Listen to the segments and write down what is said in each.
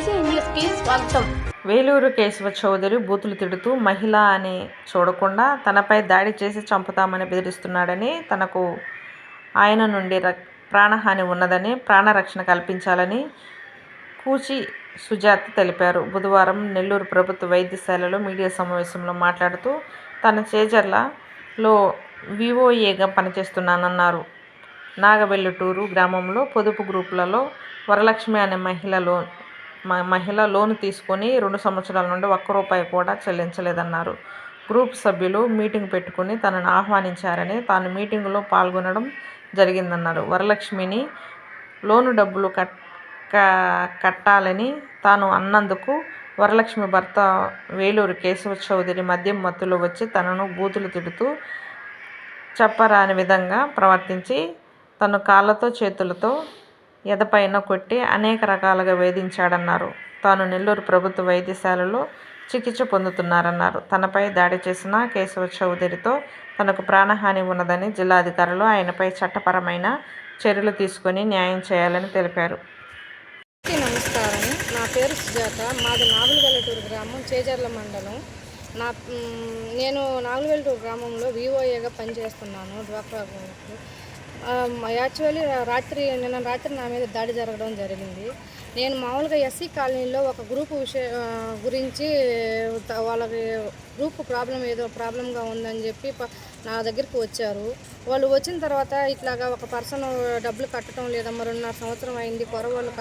BC న్యూస్కి స్వాగతం. వేలూరు కేశవ చౌదరి బూతులు తిడుతూ మహిళ అని చూడకుండా తనపై దాడి చేసి చంపుతామని బెదిరిస్తున్నాడని, తనకు ఆయన నుండి ప్రాణహాని ఉన్నదని, ప్రాణరక్షణ కల్పించాలని కూచి సుజాత తెలిపారు. బుధవారం నెల్లూరు ప్రభుత్వ వైద్యశాలలో మీడియా సమావేశంలో మాట్లాడుతూ తాను చేజర్లలో వీవోఏగా పనిచేస్తున్నానన్నారు. నాగవెల్లటూరు గ్రామంలో పొదుపు గ్రూపులలో వరలక్ష్మి అనే మహిళ లోను తీసుకుని 2 సంవత్సరాల నుండి ₹1 కూడా చెల్లించలేదన్నారు. గ్రూప్ సభ్యులు మీటింగ్ పెట్టుకుని తనను ఆహ్వానించారని, తాను మీటింగులో పాల్గొనడం జరిగిందన్నారు. వరలక్ష్మిని లోను డబ్బులు కట్టాలని తాను అన్నందుకు వరలక్ష్మి భర్త వేలూరు కేశవ చౌదరి మద్యం మత్తులో వచ్చి తనను బూతులు తిడుతూ చెప్పరాని విధంగా ప్రవర్తించి తను కాళ్లతో చేతులతో ఎదపైన కొట్టి అనేక రకాలుగా వేధించాడన్నారు. తాను నెల్లూరు ప్రభుత్వ వైద్యశాలలో చికిత్స పొందుతున్నారన్నారు. తనపై దాడి చేసిన కేశవ చౌదరితో తనకు ప్రాణహాని ఉన్నదని, జిల్లాధికారులు ఆయనపై చట్టపరమైన చర్యలు తీసుకుని న్యాయం చేయాలని తెలిపారు. నమస్కారం. నా పేరు సుజాత. మాది నాగులవెల్లటూరు గ్రామం, చేజర్ల మండలం. నేను నాగులవెల్లటూరు గ్రామంలో వీవోఏగా పనిచేస్తున్నాను. డ్వాక్రా యాక్చువల్లీ నిన్న రాత్రి నా మీద దాడి జరగడం జరిగింది. నేను మామూలుగా ఎస్సీ కాలనీలో ఒక గ్రూపు గురించి వాళ్ళకి గ్రూప్ ప్రాబ్లంగా ఉందని చెప్పి నా దగ్గరికి వచ్చారు. వాళ్ళు వచ్చిన తర్వాత ఇట్లాగా ఒక పర్సన్ డబ్బులు కట్టడం లేదమ్మా, 2.5 సంవత్సరం అయింది, వాళ్ళు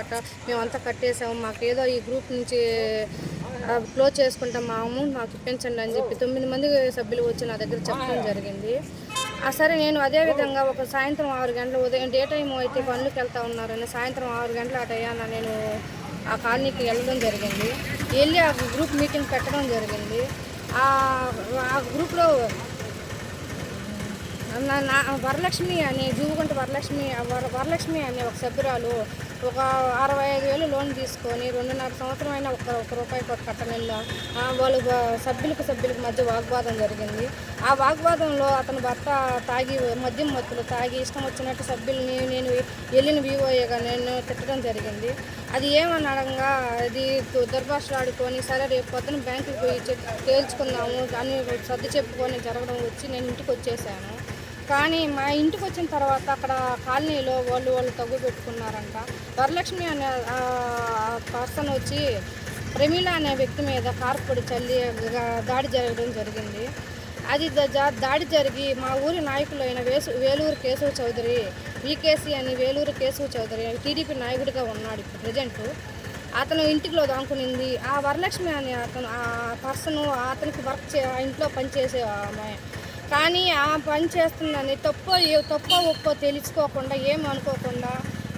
మేమంతా కట్టేసాము, మాకేదో ఈ గ్రూప్ నుంచి క్లోజ్ చేసుకుంటాం, మా అమౌంట్ నాకు ఇప్పించండి అని చెప్పి 9 మంది సభ్యులు వచ్చి నా దగ్గర చెప్పడం జరిగింది. సరే, నేను అదేవిధంగా ఒక సాయంత్రం 6 గంటలు, ఉదయం డే టైం అయితే పనులకు వెళ్తూ ఉన్నారని సాయంత్రం 6 గంటల ఆ టయాన నేను ఆ కాలనీకి వెళ్ళడం జరిగింది. వెళ్ళి ఆ గ్రూప్ మీటింగ్ పెట్టడం జరిగింది. ఆ గ్రూప్లో వరలక్ష్మి అనే జూగుంట వరలక్ష్మి అనే ఒక సభ్యురాలు ఒక 65,000 లోన్ తీసుకొని 2.5 సంవత్సరం అయినా ₹1 కూడా కట్టలేదు. వాళ్ళు సభ్యులకు మధ్య వాగ్వాదం జరిగింది. ఆ వాగ్వాదంలో అతని భర్త మద్యం మత్తులు తాగి ఇష్టం వచ్చినట్టు సభ్యుల్ని నేను వెళ్ళిన వీవోఏగా నేను తిట్టడం జరిగింది. అది ఏమనడంగా అది దుర్భాషలాడుకొని, సరే రేపు పొద్దున బ్యాంకుకి పోయి తేల్చుకుందాము అని సర్ది చెప్పుకొని జరగడం వచ్చి నేను ఇంటికి వచ్చేసాను. కానీ మా ఇంటికి వచ్చిన తర్వాత అక్కడ కాలనీలో వాళ్ళు తగ్గు పెట్టుకున్నారంట. వరలక్ష్మి అనే పర్సన్ వచ్చి ప్రమీల అనే వ్యక్తి మీద కారుపొడి చల్లి దాడి జరగడం జరిగింది. అది దాడి జరిగి మా ఊరి నాయకులైన వేలూరు కేశవ చౌదరి, వికేసి అని వేలూరు కేశవ చౌదరి టీడీపీ నాయకుడిగా ఉన్నాడు ఇప్పుడు ప్రజెంటు. అతను ఇంటిలో దాక్కునింది. ఆ వరలక్ష్మి అనే ఆ పర్సను అతనికి ఇంట్లో పనిచేసే అమ్మాయి. కానీ ఆ పని చేస్తుందని తప్పో ఒప్పో తెలుసుకోకుండా, ఏమి అనుకోకుండా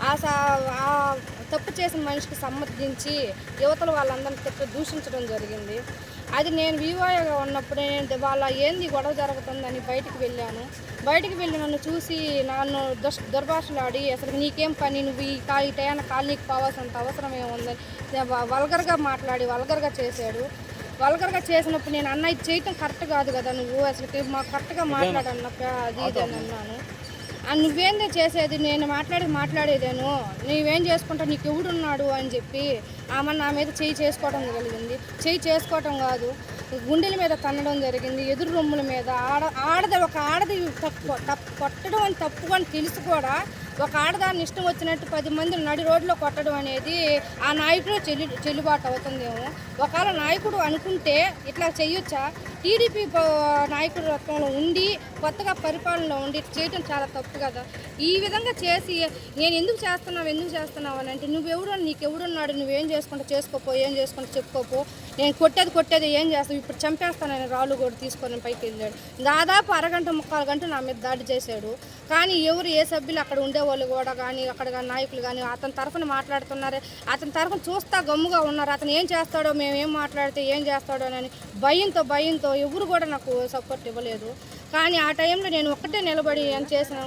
ఆ తప్పు చేసిన మనిషికి సమ్మతించి యువతలు వాళ్ళందరినీ దూషించడం జరిగింది. అది నేను వీవోగా ఉన్నప్పుడే వాళ్ళ ఏంది గొడవ జరుగుతుందని బయటికి వెళ్ళాను. బయటికి వెళ్ళి నన్ను చూసి నన్ను దుర్భాషలాడి, అసలు నీకేం పని, నువ్వు ఈ టయాన కాలనీకి పోవాల్సినంత అవసరం ఏముందని వల్గర్గా మాట్లాడి వల్గర్గా చేశాడు. వల్గర్గా చేసినప్పుడు నేను ఇది చేయటం కరెక్ట్ కాదు కదా, నువ్వు అసలు మాకు కరెక్ట్గా మాట్లాడన్నప్ప అది ఇది అని అన్నాను. నువ్వేందే చేసేది, నేను మాట్లాడేదేను, నువ్వేం చేసుకుంటావు, నీకు ఎవడున్నాడు అని చెప్పి ఆమె నా మీద చేసుకోవడం జరిగింది. చేసుకోవటం కాదు, గుండెల మీద తన్నడం జరిగింది, ఎదురు రొమ్ముల మీద. ఒక ఆడది కొట్టడం అని తప్పు అని తెలిసి కూడా ఒక ఆడదాన్ని ఇష్టం వచ్చినట్టు 10 మంది నడి రోడ్లో కొట్టడం అనేది ఆ నాయకుడు చెల్లుబాటు అవుతుందేమో. ఒకవేళ నాయకుడు అనుకుంటే ఇట్లా చేయొచ్చా? టీడీపీ నాయకుడు రత్నంలో ఉండి కొత్తగా పరిపాలనలో ఉండి చేయటం చాలా తప్పు కదా. ఈ విధంగా చేసి నేను ఎందుకు చేస్తున్నావు అని అంటే, నీకెవడున్నాడు, నువ్వేం చేసుకోపో, ఏం చేసుకుంటా చెప్పుకోపో, నేను కొట్టేది ఏం చేస్తావు, ఇప్పుడు చంపేస్తానని రాళ్ళు కూడా తీసుకొని పైకి వెళ్ళాడు. దాదాపు 1.5 గంట నా మీద దాడి చేశాడు. కానీ ఏ సభ్యులు అక్కడ ఉండేవాళ్ళు కూడా కానీ, అక్కడ నాయకులు కానీ అతని తరఫున మాట్లాడుతున్నారు, అతని తరఫున చూస్తా గమ్ముగా ఉన్నారు. అతను ఏం చేస్తాడో, మేమేం మాట్లాడితే ఏం చేస్తాడో అని భయంతో ఎవరు కూడా నాకు సపోర్ట్ ఇవ్వలేదు. కానీ ఆ టైంలో నేను ఒక్కటే నిలబడి ఏం చేసిన,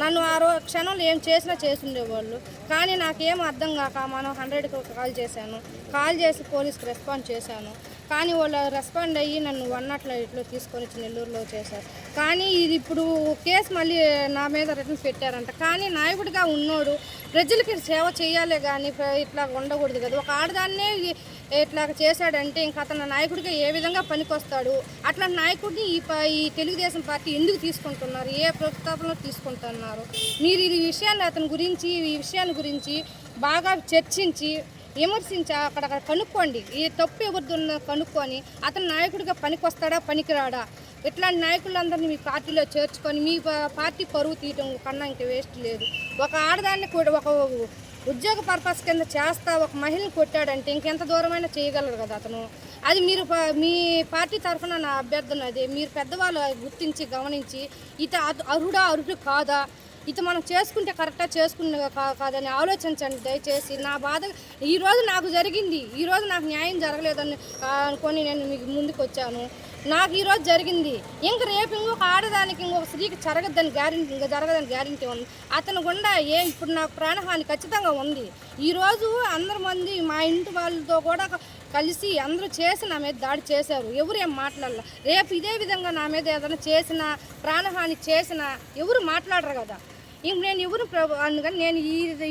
నన్ను ఆ క్షణంలో ఏం చేసి ఉండేవాళ్ళు. కానీ నాకేం అర్థం కాక మనం 100కి కాల్ చేశాను. కాల్ చేసి పోలీస్కి రెస్పాన్స్ చేశాను. కానీ వాళ్ళు రెస్పాండ్ అయ్యి నన్ను అన్నట్లో ఇట్లో తీసుకొని వచ్చి నెల్లూరులో చేశారు. కానీ ఇది ఇప్పుడు కేసు మళ్ళీ నా మీద రిటర్న్ పెట్టారంట. కానీ నాయకుడిగా ఉన్నోడు ప్రజలకి సేవ చేయాలి కానీ ఇట్లా ఉండకూడదు కదా. ఒక ఆడదాన్నే ఇట్లా చేశాడంటే ఇంకా అతను నాయకుడిగా ఏ విధంగా పనికొస్తాడు? అట్లాంటి నాయకుడిని ఈ తెలుగుదేశం పార్టీ ఎందుకు తీసుకుంటున్నారు? ఏ ప్రస్తాపనలో తీసుకుంటున్నారు? మీరు ఈ విషయాన్ని ఈ విషయాన్ని గురించి బాగా చర్చించి విమర్శించి అక్కడ కనుక్కోండి. ఈ తప్పు ఎవరిదున్న కనుక్కొని అతను నాయకుడిగా పనికొస్తాడా పనికిరాడా? ఇట్లాంటి నాయకులందరినీ మీ పార్టీలో చేర్చుకొని మీ పార్టీ పరువు తీయటం కన్నా ఇంక వేస్ట్ లేదు. ఒక ఆడదాన్ని కూడా ఒక ఉద్యోగ పర్పస్ కింద చేస్తా ఒక మహిళని కొట్టాడంటే ఇంకెంత దూరమైనా చేయగలరు కదా అతను. అది మీరు మీ పార్టీ తరఫున నా అభ్యర్థన అదే. మీరు పెద్దవాళ్ళు గుర్తించి గమనించి అర్హుడు కాదా, ఇది మనం చేసుకుంటే కరెక్టా కాదని ఆలోచించండి దయచేసి. నా బాధ ఈరోజు నాకు జరిగింది, ఈరోజు నాకు న్యాయం జరగలేదని అనుకొని నేను మీకు ముందుకు వచ్చాను. నాకు ఈరోజు జరిగింది, ఇంక రేపు ఇంకొక ఆడదానికి ఇంకొక స్త్రీకి జరగదని గ్యారంటీ ఉంది. అతను గుండా ఇప్పుడు నాకు ప్రాణహాని ఖచ్చితంగా ఉంది. ఈరోజు అందరి మంది మా ఇంటి వాళ్ళతో కూడా కలిసి అందరూ చేసి నా మీద దాడి చేశారు. ఎవరు ఏం మాట్లాడాల. రేపు ఇదే విధంగా నా మీద ఏదైనా చేసినా ప్రాణహాని చేసినా ఎవరు మాట్లాడరు కదా. ఇంక నేను అందుకని నేను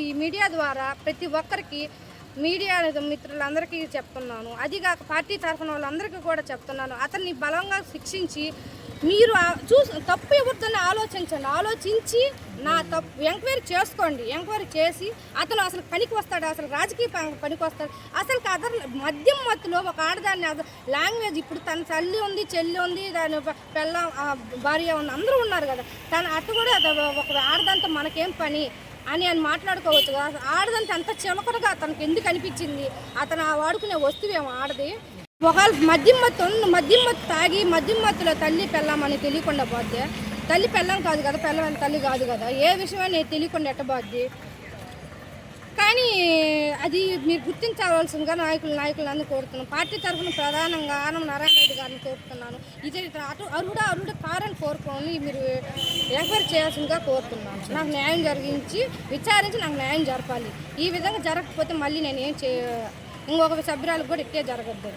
ఈ మీడియా ద్వారా ప్రతి ఒక్కరికి మీడియా మిత్రులందరికీ చెప్తున్నాను. అదిగాక పార్టీ తరఫున వాళ్ళందరికీ కూడా చెప్తున్నాను. అతన్ని బలంగా శిక్షించి మీరు తప్పు ఎవరితోనే ఆలోచించి నా తప్పు ఎంక్వైరీ చేసుకోండి. ఎంక్వైరీ చేసి అతను అసలు పనికి వస్తాడు, అసలు రాజకీయ పనికి వస్తాడు. అసలు మద్యం మత్తులో ఒక ఆడదాన్ని లాంగ్వేజ్ ఇప్పుడు తన తల్లి ఉంది, చెల్లి ఉంది, దాని భార్య ఉంది, అందరూ ఉన్నారు కదా. అటు కూడా ఒక ఆడదాంతో మనకేం పని అని మాట్లాడుకోవచ్చు కదా. ఆడదంటే అంత చిలకడగా అతనికి ఎందుకు అనిపించింది? అతను వాడుకునే వస్తువేమో ఆడది. ఒకవేళ మద్యం మత్తు తాగి మద్యం మత్తులో తల్లి పెళ్ళామని తెలియకుండా పోద్ది. తల్లి పెళ్ళం కాదు కదా, పెళ్ళం తల్లి కాదు కదా. ఏ విషయమైనా తెలియకుండా ఎట్టబోద్ది. కానీ అది మీరు గుర్తించవలసిందిగా నాయకులందరూ కోరుతున్నాను. పార్టీ తరఫున ప్రధానంగా ఆనం నారాయణ రెడ్డి గారిని కోరుతున్నాను. ఇది అర్హుడు కారని కోరుకొని మీరు ఎంక్వైరీ చేయాల్సిందిగా కోరుతున్నాను. నాకు న్యాయం విచారించి నాకు న్యాయం జరపాలి. ఈ విధంగా జరగకపోతే మళ్ళీ నేను ఇంకొక సభ్యురాలకు కూడా ఇట్టే జరగద్దు.